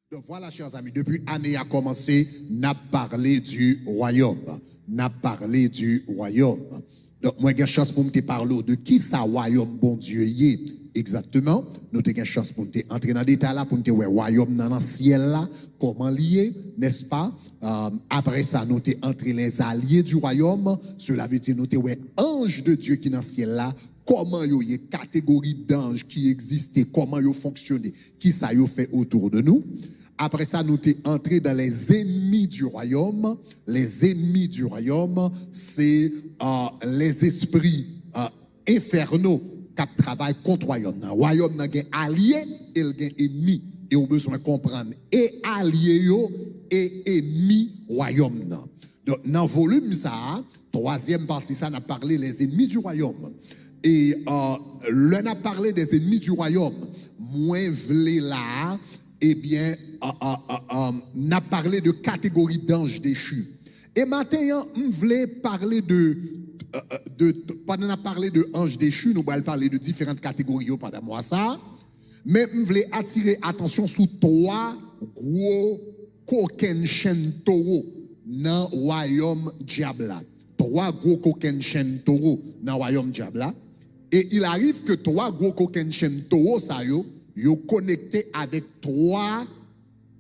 Donc voilà, chers amis, depuis l'année a commencé, n'a parlé du royaume. N'a parlé du royaume. Donc, moi, j'ai une chance pour me parler de qui ça royaume bon Dieu y est exactement. Nous avons une chance pour me entrer dans le détail là, pour me dire, ouais, royaume dans le ciel là, comment lié, n'est-ce pas? Après ça, nous avons entré les alliés du royaume. Cela veut dire, nous avons ouais, ange de Dieu qui est dans le ciel là. Comment il y a une catégorie d'anges qui existent, comment ils fonctionnent, qui ça y fait autour de nous. Après ça, nous sommes entrés dans les ennemis du royaume. Les ennemis du royaume, c'est les esprits infernaux qui travaillent contre le royaume. Le royaume a un allié et un ennemi. Et on a besoin de comprendre. Et allié et ennemi royaume. Donc, dans le volume, ça, troisième partie, ça, on a parlé des ennemis du royaume. Et l'on a parlé des ennemis du royaume. Moi, je voulais là. Eh bien, on a parlé de catégorie d'anges déchus. Et maintenant, on voulait parler pendant qu'on a parlé de anges déchus, nous allons parler de différentes catégories pendant moi ça. Mais on voulait attirer attention sur trois gros coquins chênes taureaux dans le royaume diabla. Trois gros coquins chênes taureaux dans le royaume diabla. Et il arrive que trois gros coquins chênes taureaux, ça y est, ils sont connectés avec trois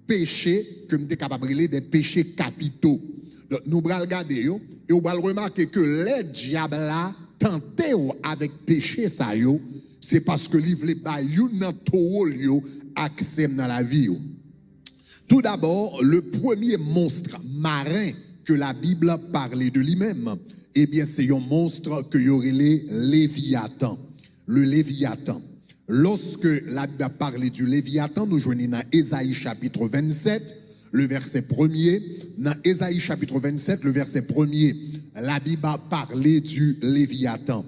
péchés que nous sommes capables de brûler, des péchés capitaux. Donc, nous allons regarder et nous allons remarquer que les diables là tentés avec péché, c'est parce que ils veulent pas accès dans la vie. Tout d'abord, le premier monstre marin que la Bible parlait de lui-même, eh bien, c'est un monstre que y aurait les Léviathans. Le Léviathan. Lorsque la Bible a parlé du Léviathan, nous joignons dans Ésaïe chapitre 27, le verset 1er. Dans Ésaïe chapitre 27, le verset 1er, la Bible a parlé du Léviathan.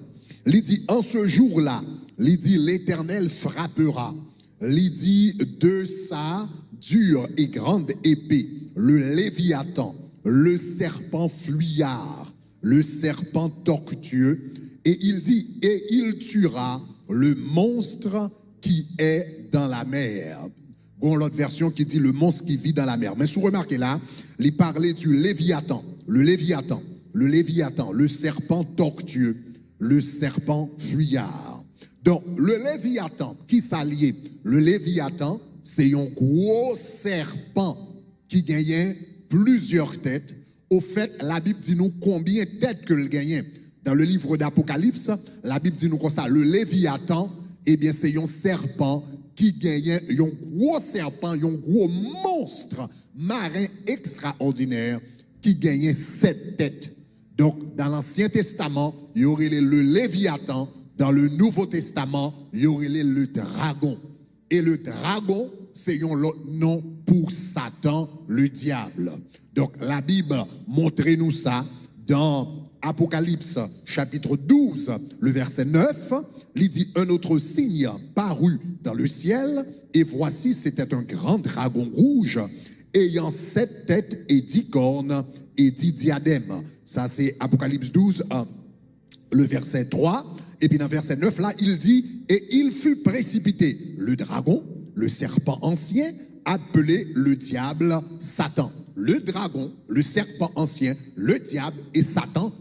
Il dit, en ce jour-là, il dit, l'Éternel frappera. Il dit, de sa dure et grande épée, le Léviathan, le serpent fuyard, le serpent tortueux, et il dit, et il tuera le monstre qui est dans la mer. Bon, l'autre version qui dit le monstre qui vit dans la mer. Mais si vous remarquez là, il parlait du Léviathan, le Léviathan, le Léviathan, le serpent tortueux, le serpent fuyard. Donc, le Léviathan, qui s'allie, le Léviathan, c'est un gros serpent qui gagnait plusieurs têtes. Au fait, la Bible dit nous combien de têtes que le gagnait. Dans le livre d'Apocalypse, la Bible dit nous comme ça, le Léviathan, eh bien c'est un serpent qui gagnait, un gros serpent, un gros monstre marin extraordinaire qui gagnait 7 têtes. Donc dans l'Ancien Testament, il y aurait le Léviathan, dans le Nouveau Testament, il y aurait le dragon. Et le dragon, c'est un autre nom pour Satan, le diable. Donc la Bible montre-nous ça dans Apocalypse chapitre 12, le verset 9, il dit un autre signe parut dans le ciel, et voici c'était un grand dragon rouge, ayant 7 têtes et 10 cornes et 10 diadèmes. Ça c'est Apocalypse 12, le verset 3, et puis dans le verset 9 là, il dit, et il fut précipité, le dragon, le serpent ancien, appelé le diable Satan. Le dragon, le serpent ancien, le diable et Satan,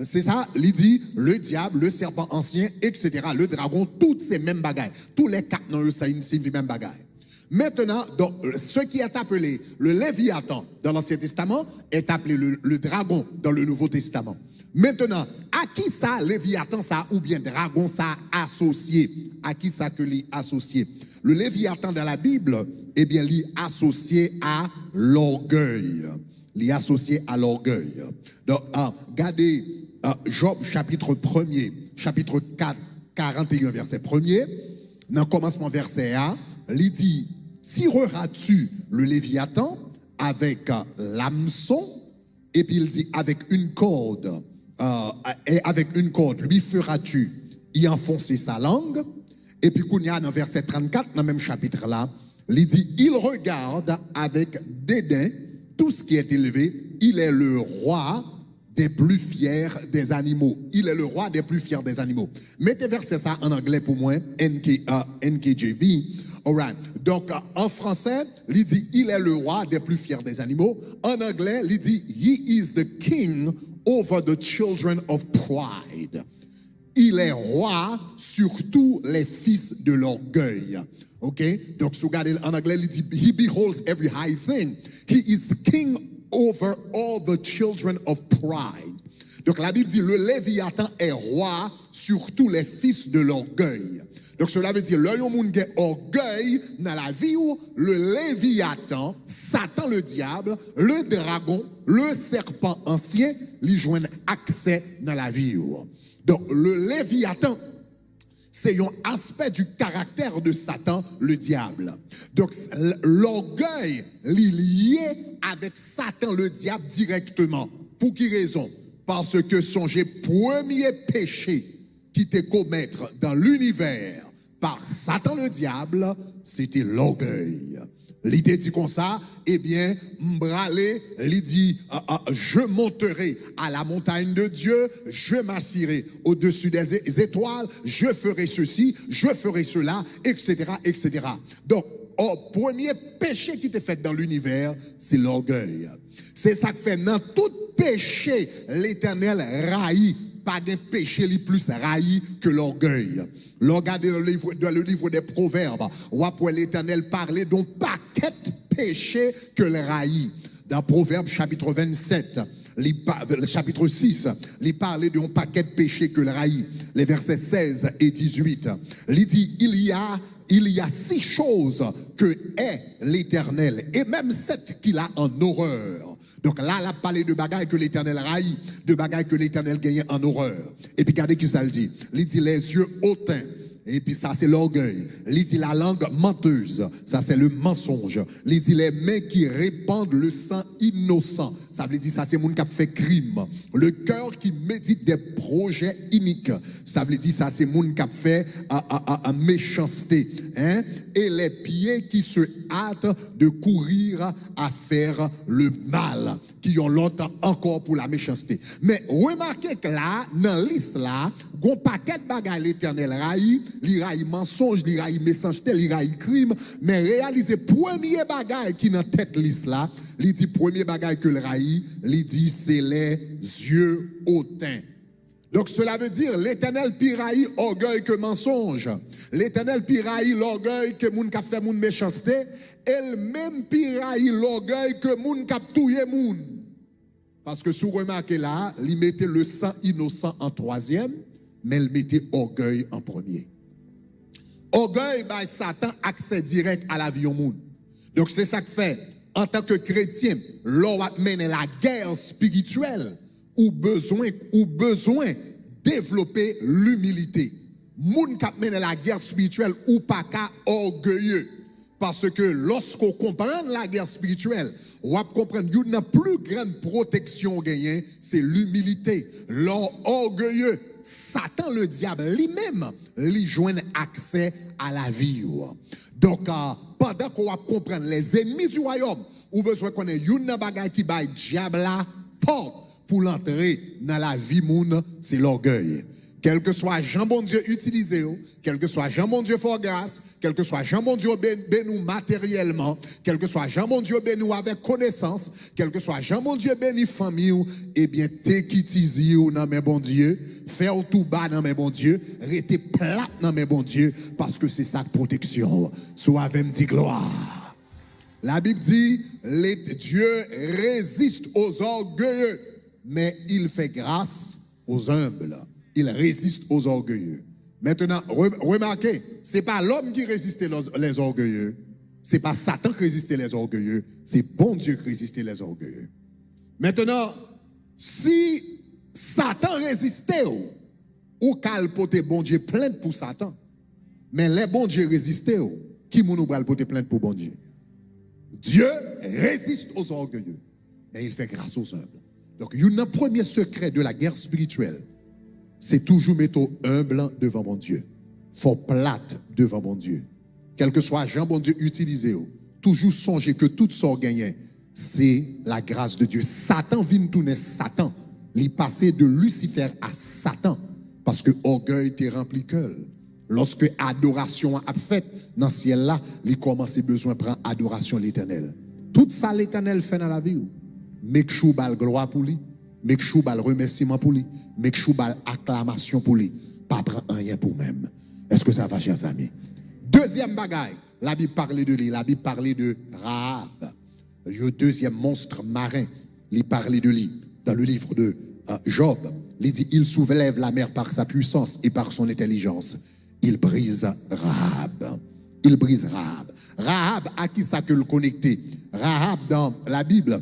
c'est ça, il dit, le diable, le serpent ancien, etc. Le dragon, toutes ces mêmes bagailles. Tous les quatre noms, ça signifie même bagaille. Maintenant, donc, ce qui est appelé le Léviathan dans l'Ancien Testament est appelé le dragon dans le Nouveau Testament. Maintenant, à qui ça, Léviathan, ça, ou bien dragon, ça associé? À qui ça que l'y associé? Le Léviathan dans la Bible, eh bien, l'y associé à l'orgueil. L'y associé à l'orgueil. Donc, regardez Job chapitre 1er, chapitre 4, 41, verset 1er. Dans le commencement verset A, il dit, tireras-tu le Léviathan avec l'hameçon? Et puis il dit, avec une corde, lui feras-tu y enfoncer sa langue? Et puis, quand il y a dans verset 34, dans le même chapitre là, il dit, il regarde avec dédain tout ce qui est élevé, il est le roi des plus fiers des animaux. Il est le roi des plus fiers des animaux. Mettez verset ça en anglais pour moi, NKJV. Alright. Donc, en français, il dit, il est le roi des plus fiers des animaux. En anglais, il dit, he is the king over the children of pride. Il est roi sur tous les fils de l'orgueil. OK? Donc, si vous regardez en anglais, il dit, he beholds every high thing. He is king over all the children of pride. Donc, la Bible dit, le Léviathan est roi sur tous les fils de l'orgueil. Donc, cela veut dire, l'homme qui a orgueil dans la vie où le Léviathan, Satan le diable, le dragon, le serpent ancien, lui joignent accès dans la vie. Donc, le Léviathan, c'est un aspect du caractère de Satan, le diable. Donc, l'orgueil est lié avec Satan, le diable, directement. Pour quelle raison? Parce que songez, premier péché qui était commettre dans l'univers par Satan le diable, c'était l'orgueil. L'idée dit comme ça, eh bien, Mbralé, il dit, je monterai à la montagne de Dieu, je m'assirai au-dessus des étoiles, je ferai ceci, je ferai cela, etc., etc. Donc, le premier péché qui était fait dans l'univers, c'est l'orgueil. C'est ça que fait dans tout péché, l'Éternel raillit. Pas d'un péché li plus railli que l'orgueil. Regardez le livre des Proverbes. On voit l'Éternel parler d'un paquet de péchés que le raillit. Dans Proverbes chapitre 27, chapitre 6, il parle d'un paquet de péchés que le raillit. Les versets 16 et 18. Il dit, il y a 6 choses que est l'Éternel, et même 7 qu'il a en horreur. Donc là, il a parlé de bagailles que l'Éternel raillit, de bagailles que l'Éternel gagne en horreur. Et puis regardez qui ça le dit. Il dit les yeux hautains. Et puis ça, c'est l'orgueil. Il dit la langue menteuse. Ça, c'est le mensonge. Il dit les mains qui répandent le sang innocent. Ça veut dire ça, c'est moun qui a fait crime. Le cœur qui médite des projets iniques. Ça veut dire ça, c'est moun qui a fait méchanceté. Hein? Et les pieds qui se hâtent de courir à faire le mal. Qui ont longtemps encore pour la méchanceté. Mais remarquez que là, dans liste là, gon paquet de bagages l'Éternel raï, li raï mensonge, li raï méchanceté, li raï crime, mais réaliser premier bagage qui dans tête liste là, li dit premier bagage que le raï, li dit c'est les yeux hautains. Donc cela veut dire l'Éternel piraille orgueil que mensonge. L'Éternel piraille l'orgueil que moun ka fait moun méchanceté, elle même piraille l'orgueil que moun ka touye moun. Parce que si vous remarquez là, il mettait le sang innocent en troisième, mais il mettait orgueil en premier. Orgueil, bah, Satan accès direct à la vie au monde. Donc c'est ça que fait, en tant que chrétien, l'on va mener la guerre spirituelle ou besoin développer l'humilité. Moun qui mène la guerre spirituelle ou pas qu'à orgueilleux. Parce que lorsqu'on comprend la guerre spirituelle, on va comprendre qu'il y a une plus grande protection gagnée, c'est l'humilité. L'homme orgueilleux, Satan le diable lui-même, lui joint accès à la vie. Donc, pendant qu'on va comprendre les ennemis du royaume, on a besoin qu'on ait une bagaille qui baille diable la porte pour l'entrer dans la vie moun, c'est l'orgueil. Quel que soit Jean bon Dieu utilisé, quel que soit Jean bon Dieu fort grâce, quel que soit Jean bon Dieu ben nous matériellement, quel que soit Jean bon Dieu ben nous avec connaissance, quel que soit Jean bon Dieu béni famille, eh bien t'es qui tizi ou dans mes bon Dieu, faire tout bas dans mes bon Dieu, rester plate dans mes bon Dieu, parce que c'est sa protection. Soit avec me dit gloire. La Bible dit, Dieu résiste aux orgueilleux, mais il fait grâce aux humbles. Il résiste aux orgueilleux. Maintenant, remarquez, ce n'est pas l'homme qui résiste les orgueilleux. Ce n'est pas Satan qui résiste les orgueilleux. C'est bon Dieu qui résiste les orgueilleux. Maintenant, si Satan résistait, ou calpote bon Dieu plainte pour Satan. Mais les bon Dieu résistaient, qui nous va porter plainte pour bon Dieu? Dieu résiste aux orgueilleux, mais il fait grâce aux humbles. Donc, il y a un premier secret de la guerre spirituelle. C'est toujours mettre humble devant mon Dieu. Faut plate devant mon Dieu. Quel que soit Jean bon Dieu utilisé, toujours songer que tout sort gagné, c'est la grâce de Dieu. Satan vient tourner Satan. Il passé de Lucifer à Satan parce que orgueil t'est rempli cœur. Lorsque adoration a fait dans le ciel là, il commence besoin de prendre adoration l'Éternel. Tout ça l'Éternel fait dans la vie. Make sure bal gloire pour lui, make sure bal remerciement pour lui, make sure bal acclamation pour lui. Pas prendre rien pour même. Est-ce que ça va, chers amis? Deuxième bagaille, la Bible parlait de lui, la Bible parlait de Rahab. Le deuxième monstre marin, il parlait de lui dans le livre de Job. Il dit, il soulève la mer par sa puissance et par son intelligence. Il brise Rahab. Il brise Rahab. Rahab, à qui ça que le connecter? Rahab, dans la Bible,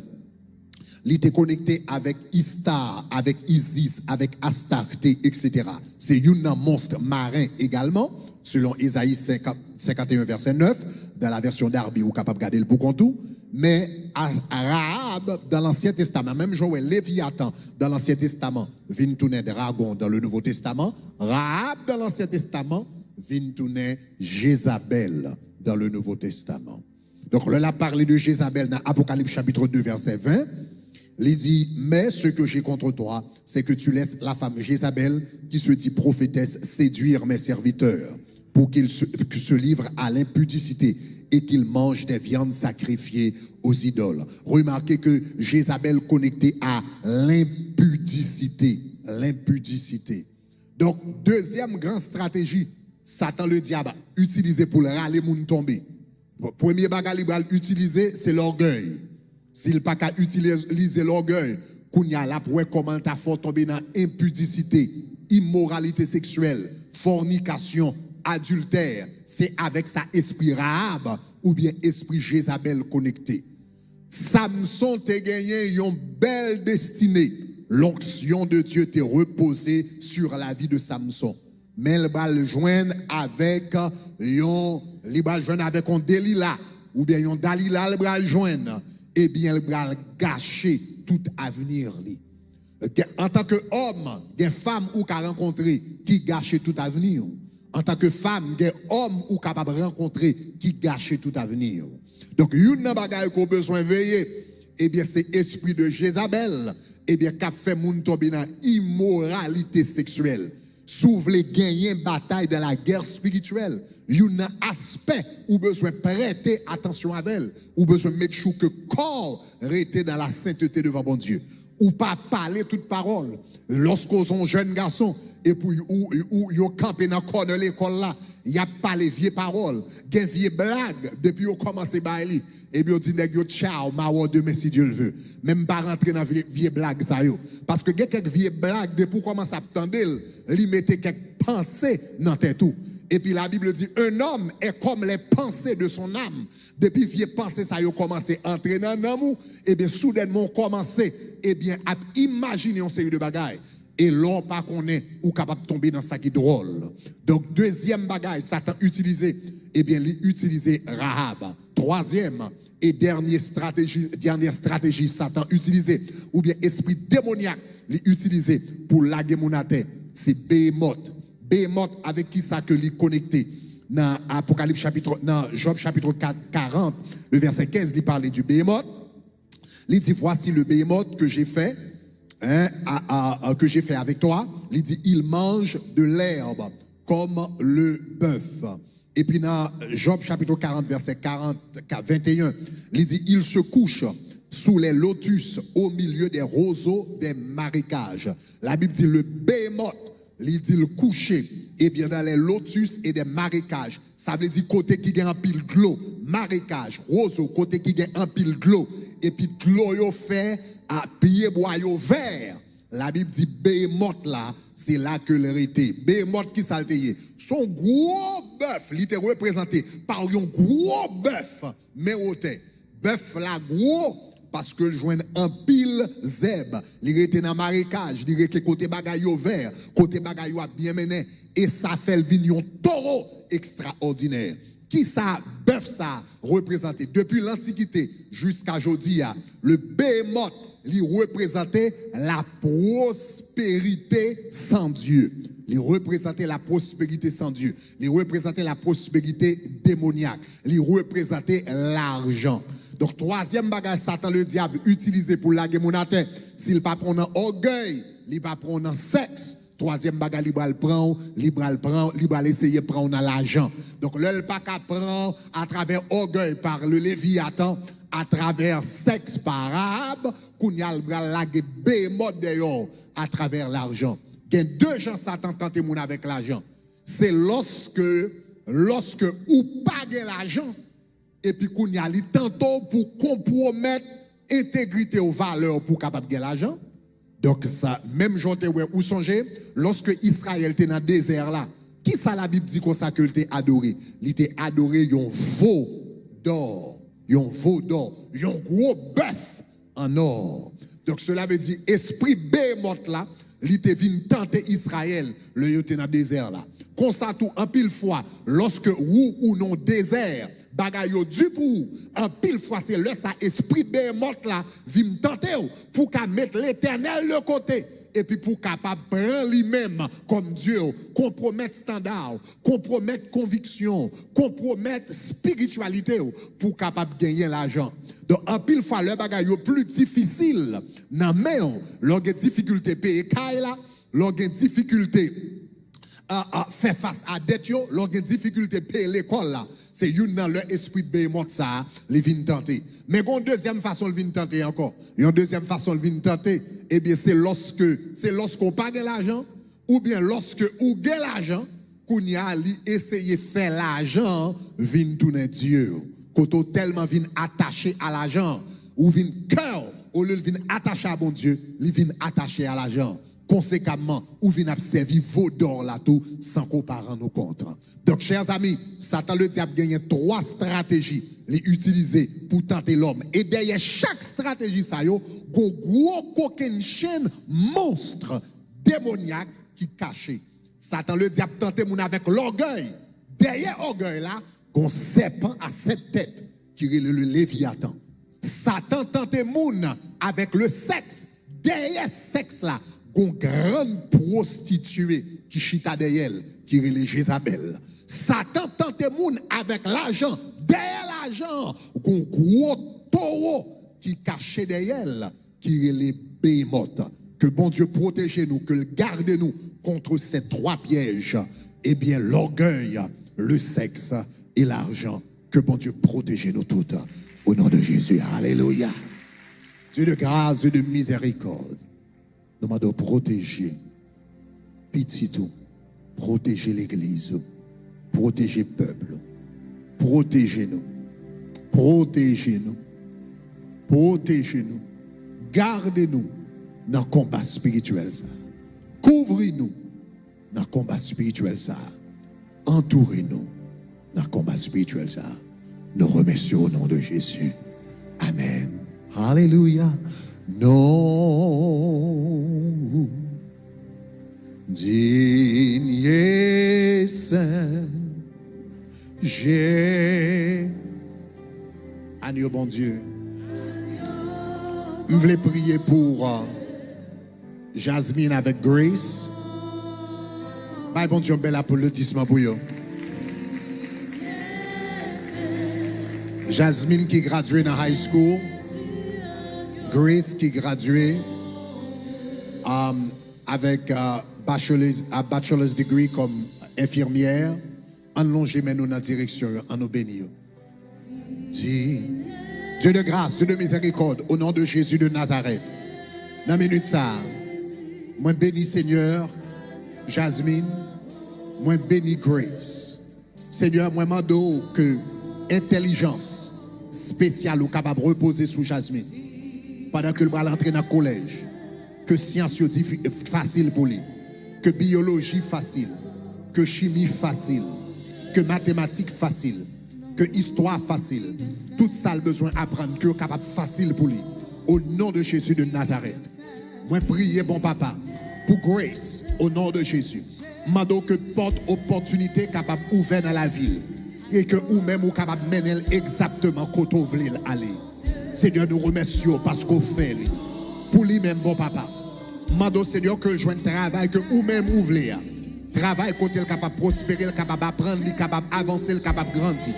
il était connecté avec Istar, avec Isis, avec Astarté, etc. C'est un monstre marin également, selon Ésaïe 51, verset 9, dans la version d'Arbi, ou capable de garder le boucan tout. Mais Rahab, dans l'Ancien Testament, même Joël, Léviathan, dans l'Ancien Testament, vient tourner dragon dans le Nouveau Testament. Rahab, dans l'Ancien Testament, vient tourner Jézabel dans le Nouveau Testament. Donc, là, il a parlé de Jézabel dans Apocalypse chapitre 2, verset 20. Il dit, mais ce que j'ai contre toi, c'est que tu laisses la femme Jézabel, qui se dit prophétesse, séduire mes serviteurs, pour qu'ils se livrent à l'impudicité et qu'ils mangent des viandes sacrifiées aux idoles. Remarquez que Jézabel connecté à l'impudicité. L'impudicité. Donc, deuxième grande stratégie, Satan le diable utilisé pour le râler moun tomber. Premier bagage qu'il utiliser, c'est l'orgueil. S'il n'a pas qu'à utiliser l'orgueil, qu'on y a là pour comment t'as fort tomber dans impudicité, immoralité sexuelle, fornication, adultère, c'est avec sa esprit Rahab ou bien esprit Jézabel connecté. Samson t'a gagné une belle destinée. L'onction de Dieu t'est reposée sur la vie de Samson. Mais il va le joindre avec un Delilah ou bien un Dalila, il va le joindre. Eh bien, il va gâcher tout avenir. En tant qu'homme, il y a une femme ou qu'a rencontré qui gâche tout avenir. En tant que femme, il y a un homme ou capable de rencontrer qui gâche tout avenir. Donc, une bagaille qu'on a besoin de veiller, eh bien, c'est l'esprit de Jézabel, eh bien, qui a fait moun tomber dans immoralité sexuelle. S'ouvre les gagner une bataille dans la guerre spirituelle. Il y a un aspect où besoin prêter attention à elle, où besoin mettre sure que corps rester dans la sainteté devant bon Dieu. Ou pas parler toute parole. Lorsqu'on est un jeune garçon, et puis ou yo campé dans le corps de l'école là, il y a pas les vieilles paroles, des vieilles blagues depuis qu'on commence à bailler. Et bien on dit nèg yo ciao, ma demain si Dieu le veut. Même pas rentrer dans vieilles blagues ça yo. Parce que quelques vieilles blagues depuis qu'on commence à attendre, il mettait quelques pensées dans tête tout. Et puis la Bible dit, un homme est comme les pensées de son âme. Depuis vieille pensée, ça a commencé à entrer dans l'amour. Et bien soudainement, on commencé à imaginer une série de bagailles. Et l'on pas qu'on est ou capable de tomber dans ça qui est drôle. Donc deuxième bagaille, Satan utilisé, il utilisé Rahab. Troisième et dernière stratégie, Satan utilisé, ou bien esprit démoniaque, l'utilisé pour laguer mon tête, c'est Béhémoth. Béhémoth avec qui ça que lui connecté dans Apocalypse chapitre, dans Job chapitre 40, le verset 15, il parlait du Béhémoth. Il dit, voici le Béhémoth que j'ai fait, que j'ai fait avec toi. Il dit, il mange de l'herbe comme le bœuf. Et puis dans Job chapitre 40, verset 21, il dit, il se couche sous les lotus au milieu des roseaux des marécages. La Bible dit, le Béhémoth, il dit le coucher, et bien dans les lotus et des marécages. Ça veut dire côté qui gagne un pile de l'eau, marécage, roseau, côté qui gagne un pile de l'eau, et puis de l'eau yo fait à pied bois vert. La Bible dit Béhémoth là, c'est là que l'hérité. Béhémoth qui s'alteye. Son gros bœuf, il était représenté par un gros bœuf, mais ôté. Bœuf là gros, parce que je joigne un pile zèbre. Il était dans le marécage, il était côté bagaille vert, côté bagaille bien mené. Et ça fait le vignon taureau extraordinaire. Qui ça, bœuf ça, représenté depuis l'Antiquité jusqu'à aujourd'hui, le Béhémoth, il représentait la prospérité sans Dieu. Il représentait la prospérité sans Dieu. Il représentait la prospérité démoniaque. Il représentait l'argent. Donc, troisième bagage, Satan le diable utilisé pour laguer mon tête, s'il ne va pas prendre orgueil, il va prendre sexe, Troisième bagage, il prend, il essayer de prendre l'argent. Donc, le pas qu'à prendre à travers orgueil par le Léviathan, à travers sexe par arabe, qu'on y a le bras lagué bémode d'ailleurs à travers l'argent. Il y a deux gens Satan tenté moun avec l'argent. C'est lorsque ou pas de l'argent, et puis qu'on y a li tantôt pour compromettre intégrité aux valeurs pour capable de l'argent. Donc ça, même j'entends où songez, lorsque Israël était dans le désert là, qui ça la Bible dit qu'on ça que était adoré? Il était adoré un veau d'or, un gros bœuf en or. Donc cela veut dire esprit bémote là, il était venu tenter Israël, le yoté dans le désert là. Comme ça tout en pile fois, lorsque ou non désert, bagay yo du pour en pile fois c'est le ça esprit bémote là vient tenter pour qu'à mettre l'Éternel de côté et puis pour capable prendre lui-même comme Dieu, compromettre standard, compromettre conviction, compromettre spiritualité pour capable gagner l'argent. Donc en pile fois le bagay yo plus difficile nan men l'on a difficulté payer kay là, l'on a difficulté à faire face à dette yo, l'on a difficulté payer l'école là. C'est une dans leur esprit de bémote ça, les vins tenter. Mais une deuxième façon de vins tenter encore. Une deuxième façon de vins tenter, eh bien c'est lorsqu'on pas de l'argent ou bien lorsque ou gagne l'argent qu'on y a essayer faire l'argent vinn tourner Dieu. Quand tellement vinn attaché à l'argent ou vinn cœur au lieu de vinn attaché à bon Dieu, il vinn attaché à l'argent. Conséquemment, ou vient servir vos d'or là tout sans qu'on parle nos comptes. Donc, chers amis, Satan le diable gagne trois stratégies les utiliser pour tenter l'homme. Et derrière chaque stratégie, ça y est, un gros coquin chaîne monstre démoniaque qui caché. Satan le diable tente moun avec l'orgueil. Derrière l'orgueil là, un serpent à sept têtes qui est le Léviathan. Satan tente moun avec le sexe. Derrière sexe là, une grande prostituée qui chita derrière elle, qui est les Jézabel. Satan tente moun avec l'argent, derrière l'argent, un gros taureau qui cachait derrière elle, qui est les bémotes. Que bon Dieu protège nous, que garde nous contre ces trois pièges. Eh bien, l'orgueil, le sexe et l'argent. Que bon Dieu protège nous toutes. Au nom de Jésus. Alléluia. Dieu de grâce et de miséricorde. Nous devons protéger petit tout, protéger l'église, protéger le peuple, protégez-nous, protégez-nous, protégez-nous, gardez-nous dans le combat spirituel. Couvrez-nous dans le combat spirituel. Entourez-nous dans le combat spirituel. Nous remercions au nom de Jésus. Amen. Alléluia. Non, digne saint, j'ai agneau bon Dieu. Je voulais prier pour Jasmine avec Grace. Bye bon Dieu, bel applaudissement pour eux. Jasmine qui graduée dans high school. Grace qui graduée avec bachelor's degree comme infirmière, en longé mais nous dans la direction, en nous bénir. Dieu de grâce, Dieu de miséricorde, au nom de Jésus de Nazareth. Dans la minute ça, moi bénis Seigneur, Jasmine, moi bénis Grace. Seigneur, moi mando que intelligence spéciale ou capable de reposer sous Jasmine. Pendant que le bras l'entraîne dans le collège, que science facile pour lui, que biologie facile, que chimie facile, que mathématiques facile, que histoire facile, tout ça le besoin d'apprendre, que capable facile pour lui. Au nom de Jésus de Nazareth, moi prier bon papa pour Grace, au nom de Jésus. Mando que porte opportunité capable ouvert dans la ville et que ou même ou capable mener exactement côté où vous aller. Seigneur, nous remercions parce qu'on fait pour lui-même, bon papa. Mando Seigneur que je joigne travail que ou même ouvrir. Travail côté capable de prospérer, capable d'apprendre, capable d'avancer, capable de grandir.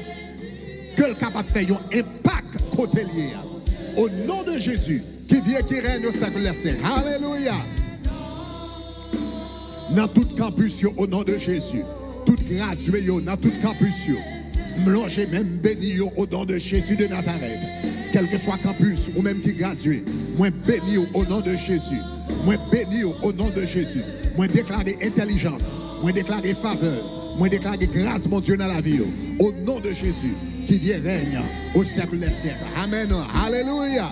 Que le capable de faire un impact côté lié. Au nom de Jésus, qui vient qui règne au siècle des siècles. Alléluia. dans tout campus au nom de Jésus. Tout gradué dans tout campus. Mélangez même béni au nom de Jésus de Nazareth. Quel que soit campus ou même qui gradué, moi béni au nom de Jésus. Moi béni au nom de Jésus. Moi déclarer intelligence, moi déclarer faveur, moi déclarer grâce mon Dieu dans la vie. Au nom de Jésus qui vient règne au siècle des siècles. Amen. Alléluia.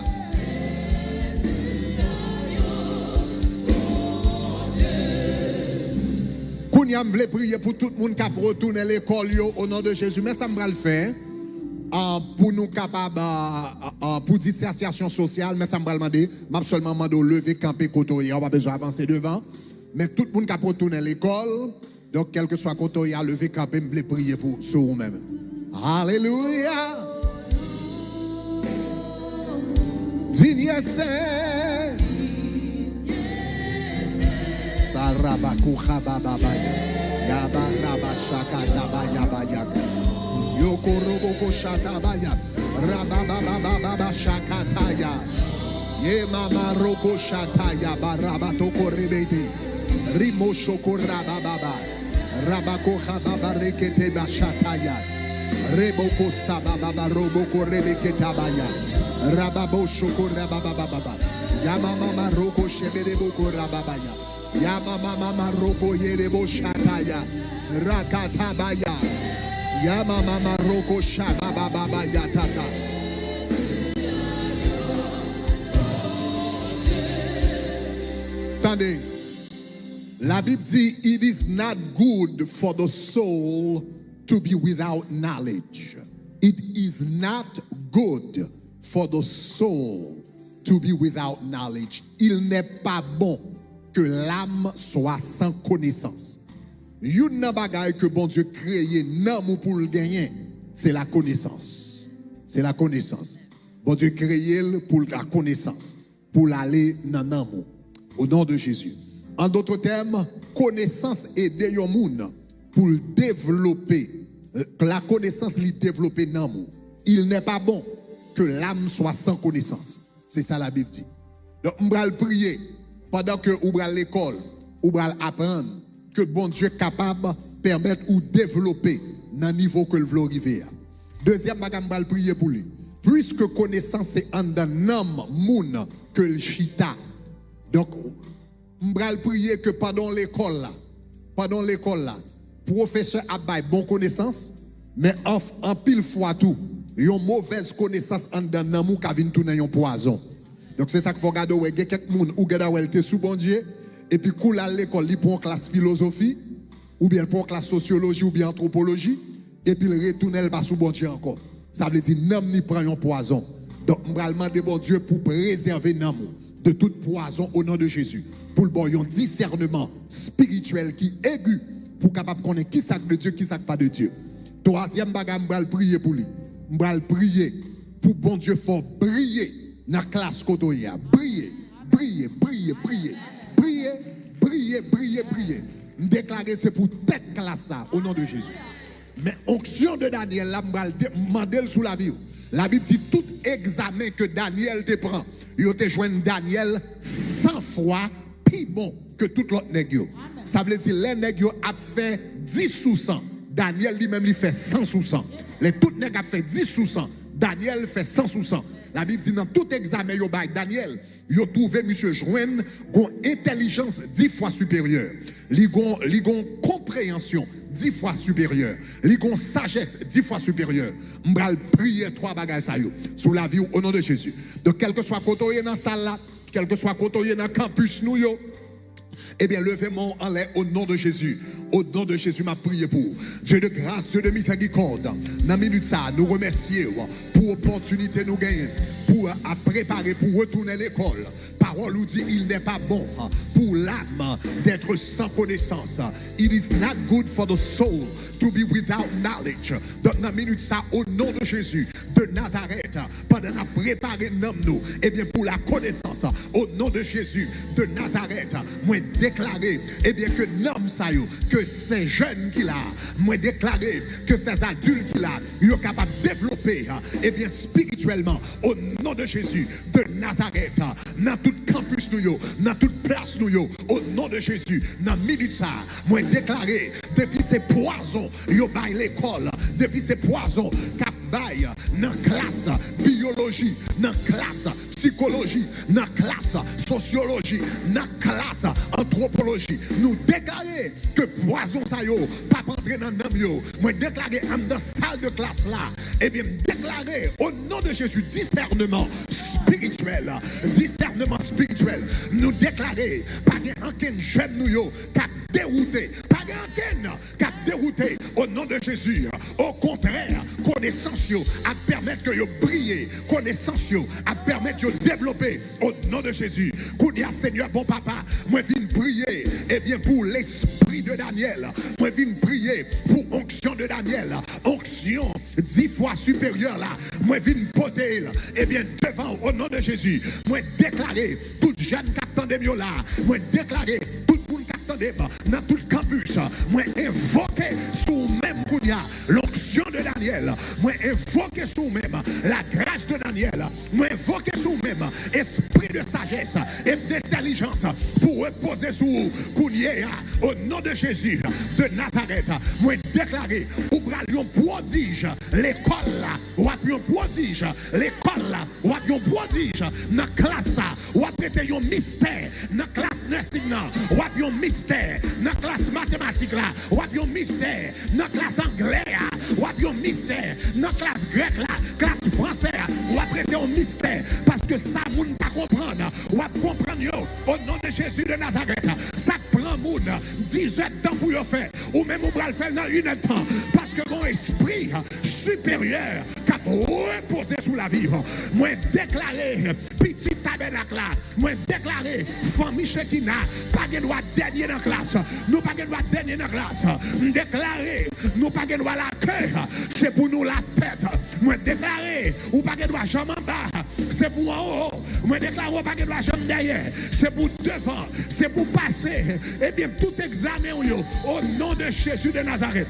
Je voulais prier pour tout le monde qui a retourné à l'école au nom de Jésus. Mais ça me va le faire pour nous capables, pour distanciation sociale. Mais ça me va le demander. Je vais seulement demander lever, camper, côtoyer. On va besoin d'avancer devant. Mais tout le monde qui a retourné à l'école, donc quel que soit côtoyer, lever, camper, je voulais prier pour sur vous-même. Alléluia. Digne c'est. Sarabakuha bababaya. Yabaraba shaka dabaya. Yokoroboko shatabaya. Rababababa shakataya. Ye mama roko shataya barabatoko rebete. Rimo shokora bababa. Rabako hababarekete bashataya. Reboko sababa roboko rebeketabaya. Rababo shokora bababa. Yamama roko shebereboko rababaya. Yamama roko yerebo shataya. Rakatabaya. Yamama roko shabababa yatata. Attendez. La Bible dit, it is not good for the soul to be without knowledge. It is not good for the soul to be without knowledge. Il n'est pas bon que l'âme soit sans connaissance. Une bagaille que bon Dieu créé nan pour le gagner, c'est la connaissance. C'est la connaissance. Bon Dieu créé pour la connaissance, pour l'aller dans l'amour. Au nom de Jésus. En d'autres termes, connaissance aide yon moun pour développer. La connaissance lui développer dans l'amour. Il n'est pas bon que l'âme soit sans connaissance. C'est ça la Bible dit. Donc, on va prier pendant que on va l'école, on va apprendre que bon Dieu est capable de permettre ou développer dans le niveau que le veut arriver. Deuxième bagage, on va prier pour lui. Puisque connaissance est en dans moun que le chita. Donc, on va prier que pendant l'école là, professeur a bail bonne connaissance, mais en pile fois tout, une mauvaise connaissance en dans moun qui vient tourner un poison. Donc c'est ça qu'il faut regarder, il y a quelques gens qui ont sous bon Dieu, et puis quand à l'école, ils prennent classe philosophie, ou bien pour classe sociologie, ou bien anthropologie, et puis ils retournent pas sous bon Dieu encore. Ça veut dire, n'am ni prend un poison. Donc, on va demander bon Dieu pour préserver nam de tout poison au nom de Jésus. Pour le bon un discernement spirituel qui est aigu, pour capable connaître qui sac de Dieu, qui sac pas de Dieu. Troisième bagage, on va prier pour lui. On va prier pour bon Dieu faut briller dans la classe côtoyer. Briller. Déclarer c'est pour tête classe ça au nom de Jésus. Mais onction de Daniel, là, mandel sous la vie. La Bible dit tout examen que Daniel te prend, il te joint Daniel 100 fois plus bon que tout l'autre nègre. Ça veut dire les nègres a fait 10 sous 100. Daniel lui-même lui fait 100 sous 100. Les tout nègres a fait 10 sous 100. Daniel fait 100 sous 100. La Bible dit dans tout examen yo bay Daniel, yo trouvé monsieur joindre une intelligence 10 fois supérieure. Li gon compréhension 10 fois supérieure. Li gon sagesse 10 fois supérieure. M'bral prier 3 bagages ça yo sous la vie au nom de Jésus. Donc quel que soit côté dans salle là, quel que soit côté dans campus nous yo, eh bien, levez-moi en l'air au nom de Jésus. Au nom de Jésus, m'a prié pour. Dieu de grâce, Dieu de miséricorde. Dans la minute ça, nous remercions pour l'opportunité nous gagner, pour préparer, pour retourner à l'école. Parole nous dit, il n'est pas bon pour l'âme d'être sans connaissance. It is not good for the soul to be without knowledge. Dans la minute ça, au nom de Jésus, de Nazareth, pendant la préparer nous, eh bien, pour la connaissance, au nom de Jésus, de Nazareth, moi déclarer, eh bien, que l'homme ça que ces jeunes qu'il a, moi déclarer que ces adultes qu'il a, ils sont capables de développer, eh bien, spirituellement, au nom de Jésus, de Nazareth, dans tout campus nous, dans toute place nous, au nom de Jésus, dans minute ça, moi déclaré, depuis ces poisons, yo bail l'école, depuis ces poisons, cap bail dans classe biologie, dans classe psychologie, dans classe sociologie, dans classe anthropologie, nous déclarer que poison ça yo, pas entrer dans le moi déclarer dans salle de classe là, et bien déclarer au nom de Jésus discernement spirituel, nous déclarer pas aucun jeune nous cap dérouté, pas aucun cap dérouté au nom de Jésus. Au contraire, connaissance à permettre que vous brillez, connaissance à permettre de développer au nom de Jésus. Kounia Seigneur bon papa, moi viens prier et bien pour l'esprit de Daniel, moi viens prier pour onction de Daniel, onction 10 fois supérieure là, moi viens porter et bien devant au nom de Jésus, moi déclarer tout jeune qui attendait mieux là, moi déclarer tout le monde qui attendait dans tout le campus, moi invoquer sous même Kounia l'onction de Daniel, moi invoquer sous même la grâce de Daniel, moi invoquer sous même esprit de sagesse et d'intelligence pour reposer sous Kounia au nom de Jésus de Nazareth. Moi déclarer ou un prodige l'école là, ou un prodige l'école là, ou un prodige dans classe ou prêter un mystère dans classe nursing là, ou un mystère dans classe mathématique là, ou un mystère dans classe anglais ou un mystère dans classe grecque là, classe français ou prêter un mystère parce que ça moun pas comprendre ou comprendre yo au nom de Jésus de Nazareth. Ça prend moun 18 temps pour yo faire ou même on va le faire dans 1 heure de temps parce que mon esprit supérieur qui a reposé sous la vie. Moi déclaré petit tabernacle là, moi déclaré famille Shekina pas de droit dernier dans classe, nous pas de droit dernier dans classe, déclaré nous pas de droit la queue, c'est pour nous la tête. Moi déclaré ou pas de droit jambe en bas, c'est pour en haut. Moi déclaré ou pas de droit jambe derrière, c'est pour devant, c'est pour passer. Et bien tout examen au nom de Jésus de Nazareth.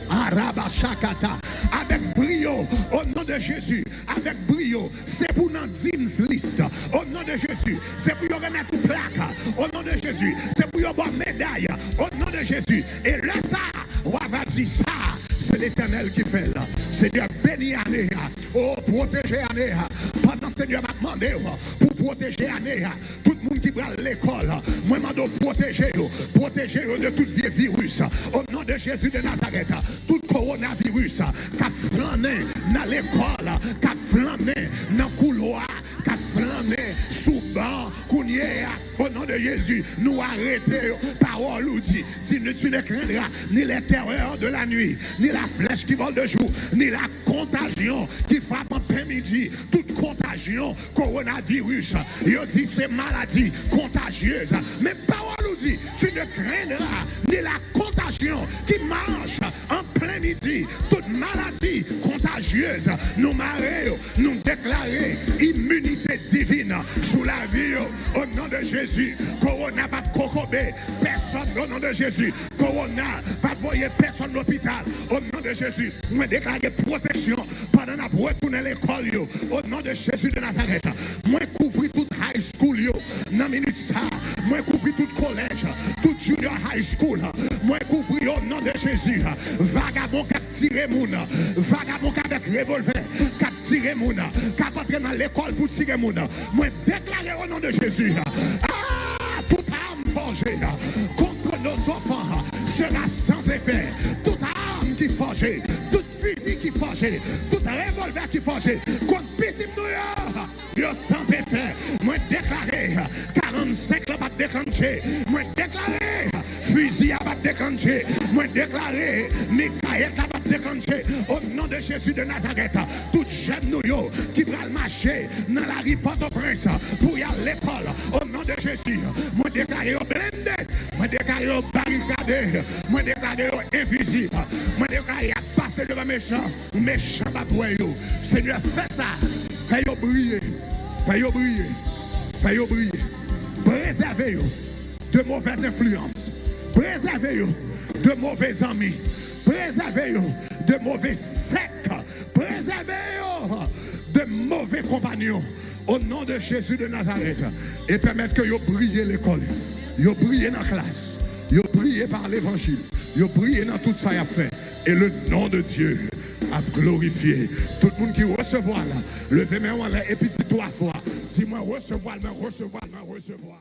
Arabashakata, avec brio, au nom de Jésus, avec brio, c'est pour nous dire liste, au nom de Jésus, c'est pour nous remettre une plaque, au nom de Jésus, c'est pour nous avoir une médaille, au nom de Jésus, et là ça, on va dire ça, c'est l'Éternel qui fait là, Seigneur béni Anéa, oh protéger Anéa, pendant Seigneur m'a demandé pour protéger Anéa, tout le monde qui va à l'école, moi m'a protéger de tout vieux virus, au nom de Jésus de Nazareth. Tout coronavirus qui a flâné dans l'école, qui a flâné dans le couloir, qui a flâné sous banc, au nom de Jésus, nous arrêtons, parole ou dit, tu ne craindras ni les terreurs de la nuit, ni la flèche qui vole de jour, ni la contagion qui frappe en plein midi, toute contagion, coronavirus, il dit c'est maladie contagieuse, mais parole ou dit, tu ne craindras ni la contagion qui marche en plein midi, toute maladie contagieuse, nous marrer, nous déclarer immunité divine sous la vie, au nom de Jésus. Corona pas cocobé, personne au nom de Jésus. Corona pas voyer personne l'hôpital, au nom de Jésus. Nous déclarer protection pendant la retourner l'école, au nom de Jésus de Nazareth. Moi couvrir toute high school, dans minute ça. Moi couvrir tout collège, tout junior high school. Moi couvrir au nom de Jésus. Vagabond qui a tiré moun, vagabond qui avec revolver, qui a tiré moun, qui a entré dans l'école pour tirer moun. Moi déclarer au nom de Jésus. Toute arme forgée contre nos enfants sera sans effet. Toute arme qui forgée, toute fusil qui forgée, tout revolver qui forgé contre petit nous sans effet. Moi déclaré 45 là va déclencher. Moi déclaré fusil va déclencher. Moi déclaré Michael va déclencher au nom de Jésus de Nazareth. Tout jeune nous qui va marcher dans la rue Port-au-Prince pour y aller à l'école au nom de Jésus. Moi déclaré au blindé, moi déclaré au barricadé, moi déclaré au invisible, moi déclaré à passer devant méchant, méchant va pour vous. Seigneur, fais ça, fais-le briller, fais-le briller, fais-le briller. Préservez-vous de mauvaises influences, préservez-vous de mauvais amis, préservez-vous de mauvais sectes, préservez-vous de mauvais compagnons. au nom de Jésus de Nazareth, et permettre que vous brillez l'école, vous brillez dans la classe, vous brillez par l'évangile, vous brillez dans tout ça qu'il a fait. Et le nom de Dieu a glorifié. Tout le monde qui recevoir là, levez-moi en l'air et puis dis 3 fois. Dis-moi recevoir, recevoir, recevoir.